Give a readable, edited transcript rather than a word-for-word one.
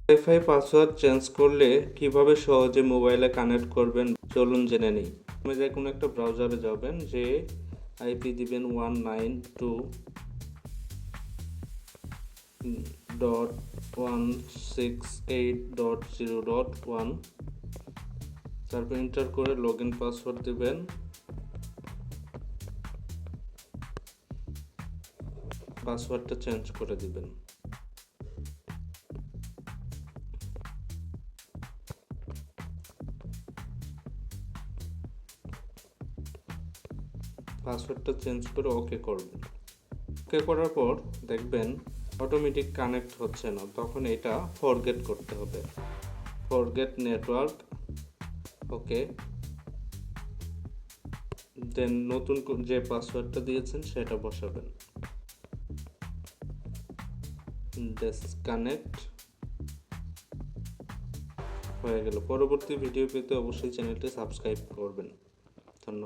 Wifi password change করলে কিভাবে সহজে মোবাইলে কানেক্ট করবেন চলুন জেনে নিই। আপনি যে কোনো একটা ব্রাউজারে যাবেন, যে আইপি দিবেন 192.168.0.1, তারপর এন্টার করে লগ ইন পাসওয়ার্ড দিবেন। পাসওয়ার্ডটা চেঞ্জ করে দিবেন। পাসওয়ার্ডটা চেঞ্জ করে ওকে করবেন। ওকে করার পর দেখবেন অটোমেটিক কানেক্ট হচ্ছে না, তখন এটা ফরগেট করতে হবে। ফরগেট নেটওয়ার্ক, ওকে। দেন নতুন যে পাসওয়ার্ডটা দিয়েছেন সেটা বসাবেন। ডিসকানেক্ট হয়ে গেল। পরবর্তী ভিডিও পেতে অবশ্যই চ্যানেলটি সাবস্ক্রাইব করবেন। ধন্যবাদ।